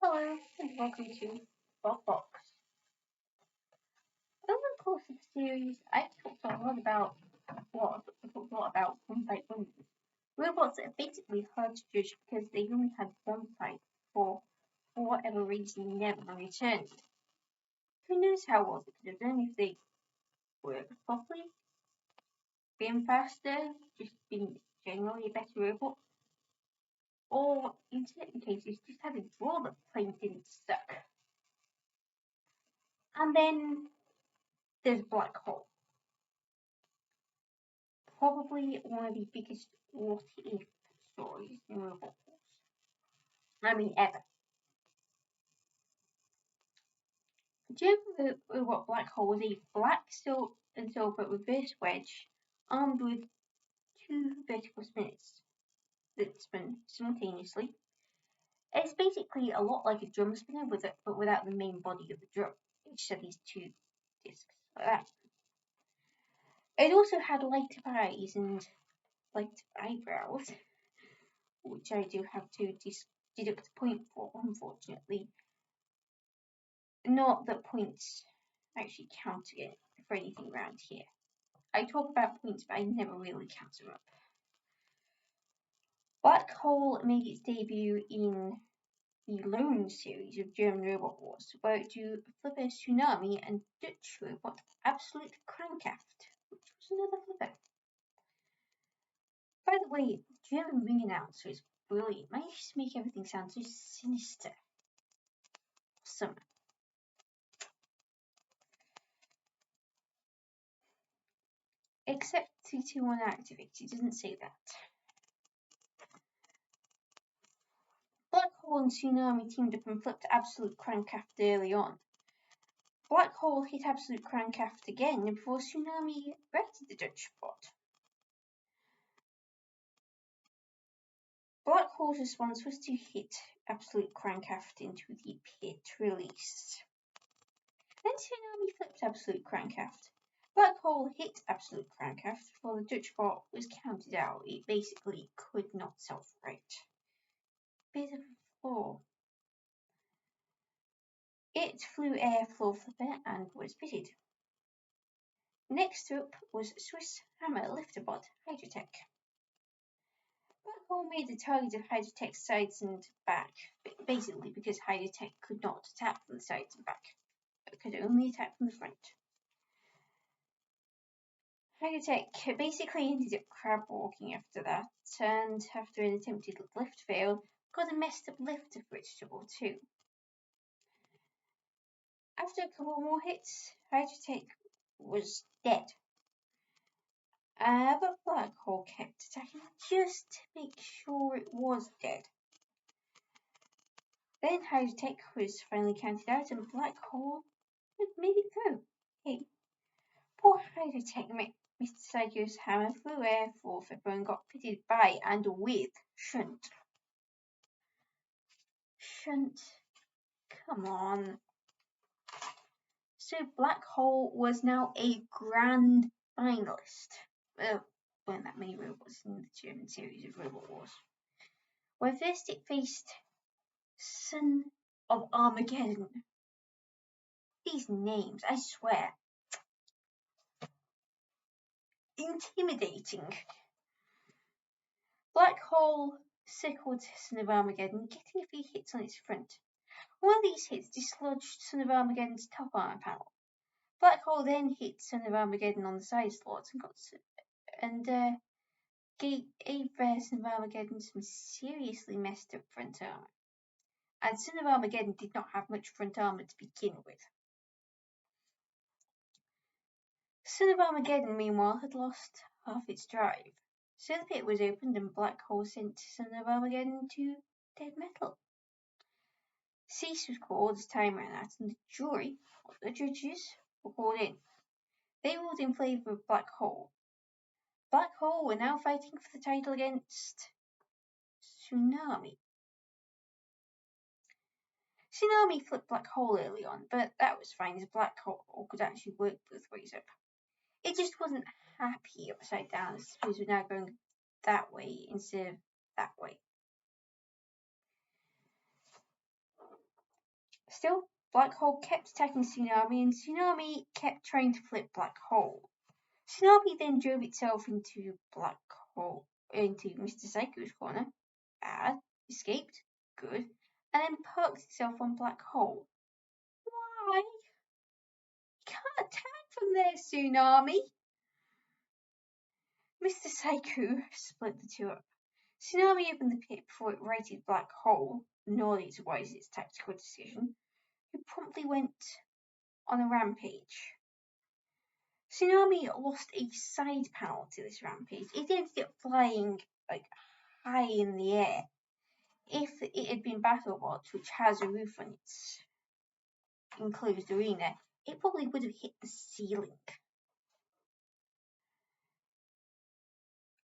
Hello, and welcome to Box. Over the course of the series, I've talked a lot about one-fight wonders. Robots are basically hard to judge because they only had one fight for whatever reason never returned. Who knows how well they could have done if they worked properly, been faster, just been generally a better robot, or in certain cases just had a draw that plain didn't suck. And then there's Black Hole. Probably one of the biggest what if stories in Robot Wars. I mean, ever. The German robot Black Hole was a black and silver reverse wedge armed with two vertical spinners that spin simultaneously. It's basically a lot like a drum spinner, but without the main body of the drum. It just had these two discs like that. It also had lighter eyes and lighter eyebrows, which I do have to deduct a point for, unfortunately. Not that points actually count for anything around here. I talk about points, but I never really count them up. Black Hole made its debut in the Lone series of German Robot Wars, where it drew Flipper Tsunami and Dutch robot Absolute Crankaft, which was another Flipper. By the way, the German ring announcer is brilliant. Managed to make everything sound so sinister. Awesome. Except 321 activate, it doesn't say that. Black Hole and Tsunami teamed up and flipped Absolute Crankaft early on. Black Hole hit Absolute Crankaft again before Tsunami wrecked the Dutch bot. Black Hole's response was to hit Absolute Crankaft into the pit release. Then Tsunami flipped Absolute Crankaft. Black Hole hit Absolute Crankaft before the Dutch bot was counted out. It basically could not self-right. Bit of a flaw. It flew air floor flipper and was pitted. Next up was Swiss Hammer Lifterbot Hydrotech. Black Hole made the target of Hydrotech's sides and back, basically because Hydrotech could not attack from the sides and back. It could only attack from the front. Hydrotech basically ended up crab walking after that, and after an attempted lift fail, got a messed up lifter for its trouble too. After a couple more hits, Hydrotech was dead. But Black Hole kept attacking just to make sure it was dead. Then Hydrotech was finally counted out and Black Hole had made it through. Hey, poor Hydrotech Mr. Psycho's hammer flew air for Flipper and got pitted by and with Shunt. Shunt, come on. So Black Hole was now a grand finalist. Well, weren't that many robots in the German series of Robot Wars. Where first it faced Son of Armageddon. These names, I swear. Intimidating. Black Hole sickled Son of Armageddon, getting a few hits on its front. One of these hits dislodged Son of Armageddon's top armor panel. Black Hole then hit Son of Armageddon on the side slots and gave Son of Armageddon some seriously messed up front armor. And Son of Armageddon did not have much front armor to begin with. Son of Armageddon, meanwhile, had lost half its drive. So the pit was opened and Black Hole sent Son of Armageddon to dead metal. Cease was called as time ran out and the jury, or the judges, were called in. They ruled in favour of Black Hole. Black Hole were now fighting for the title against Tsunami. Tsunami flipped Black Hole early on, but that was fine as Black Hole could actually work both ways up. It just wasn't happy upside down. I suppose we're now going that way instead of that way. Still, Black Hole kept attacking Tsunami, and Tsunami kept trying to flip Black Hole. Tsunami then drove itself into Mr. Psycho's corner. Bad. Escaped. Good. And then parked itself on Black Hole. Why? You can't attack from there, Tsunami. Mr. Psycho split the two up. Tsunami opened the pit before it righted Black Hole, nor its wisest tactical decision, who promptly went on a rampage. Tsunami lost a side panel to this rampage. It ended up flying high in the air. If it had been BattleBots, which has a roof on its enclosed arena, it probably would have hit the ceiling.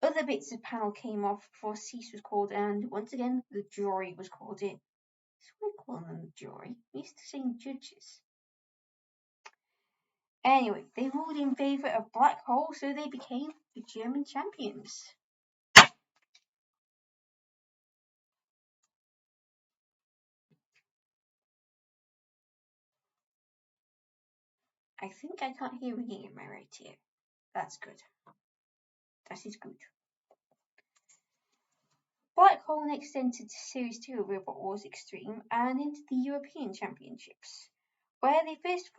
Other bits of panel came off before cease was called, and once again the jury was called in. So we call them the jury. We used to say judges. Anyway, they ruled in favour of Black Hole, so they became the German champions. I think I can't hear ringing in my right ear. That's good. That is good. Black Hole next entered Series 2 of Robot Wars Extreme and into the European Championships, where they first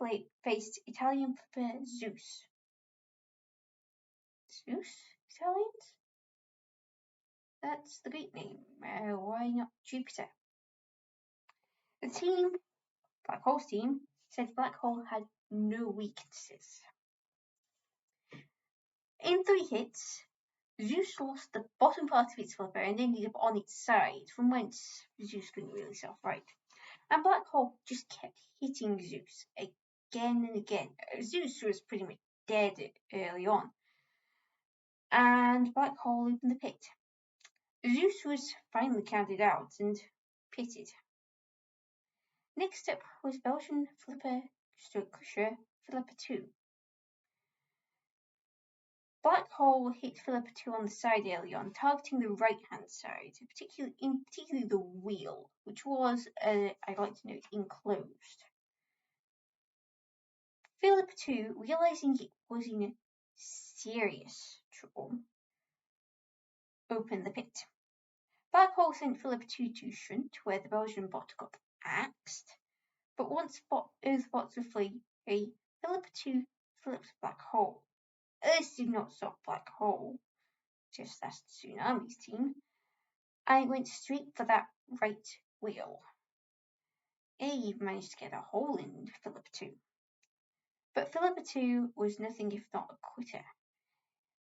faced Italian flipper Zeus. Zeus? Italians? That's the Greek name. Why not Jupiter? The team, Black Hole's team, said Black Hole had no weaknesses. In 3 hits, Zeus lost the bottom part of its flipper and ended up on its side, from whence Zeus couldn't really self-right. And Black Hole just kept hitting Zeus again and again. Zeus was pretty much dead early on. And Black Hole opened the pit. Zeus was finally counted out and pitted. Next up was Belgian flipper Crusher Philippa 2. Black Hole hit Philippa 2 on the side early on, targeting the right-hand side, particularly the wheel, which was, I'd like to note, enclosed. Philippa 2, realizing it was in serious trouble, opened the pit. Black Hole sent Philippa 2 to Shunt, where the Belgian bot got axed, but once Earth bots were free, Philippa 2 flipped Black Hole. This did not stop Black Hole, just as Tsunami's team, and it went straight for that right wheel. Eve managed to get a hole in Philippa 2. But Philippa 2 was nothing if not a quitter.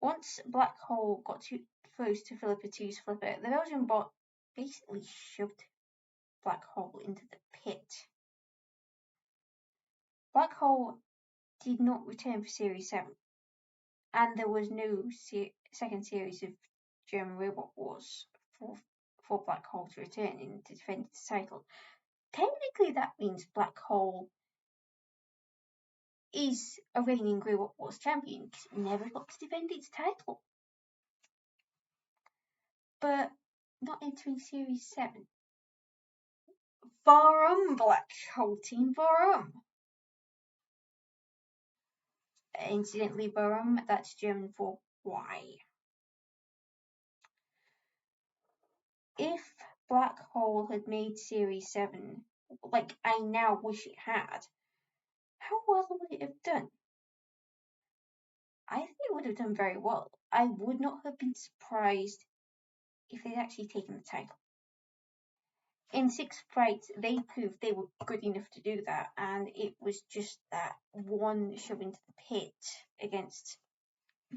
Once Black Hole got too close to Philippa 2's flipper, the Belgian bot basically shoved Black Hole into the pit. Black Hole did not return for Series 7, and there was no second series of German Robot Wars for Black Hole to return and to defend its title. Technically, that means Black Hole is a reigning Robot Wars champion because it never got to defend its title. But not entering Series 7. Warum, Black Hole team, warum? Incidentally, warum, that's German for why. If Black Hole had made Series 7, like I now wish it had, how well would it have done? I think it would have done very well. I would not have been surprised if they'd actually taken the title. In 6 fights, they proved they were good enough to do that, and it was just that one shove into the pit against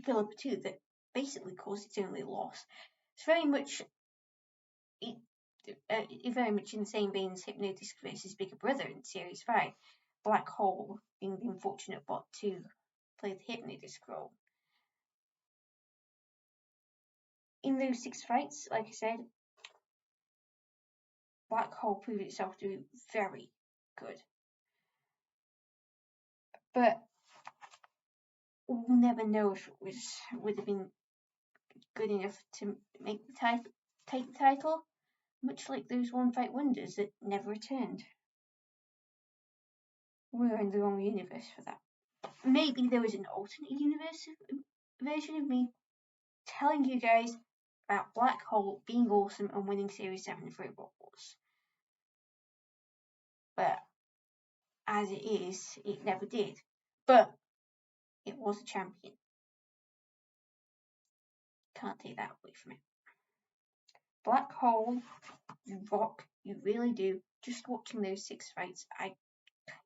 Philippa 2 that basically caused its only loss. It's very much in the same vein as Hypnodisc versus Bigger Brother in Series 5. Black Hole being the unfortunate bot to play the Hypnodisc role. In those 6 fights, like I said, Black Hole proved itself to be very good. But we'll never know if it would have been good enough to make the take the title, much like those one fight wonders that never returned. we're in the wrong universe for that. Maybe there was an alternate universe version of me telling you guys about Black Hole being awesome and winning Series 7 for Robot Wars. But as it is, it never did. But it was a champion. Can't take that away from it. Black Hole, you rock, you really do. Just watching those 6 fights, I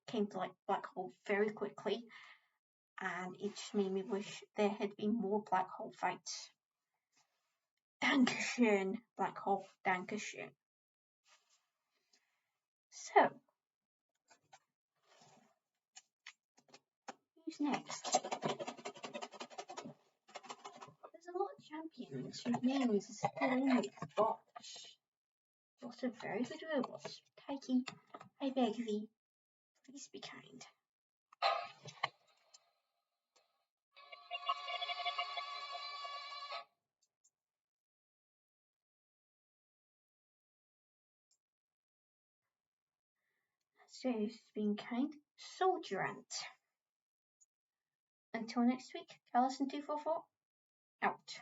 came to like Black Hole very quickly, and it just made me wish there had been more Black Hole fights. Dankeschön, Black Hole, Dankeschön. So, who's next? There's a lot of champions whose names are still in this box. Lots of very good robots. Taiki, I beg thee, please be kind. So, being kind, Soldier Ant. Until next week, Allison244, out.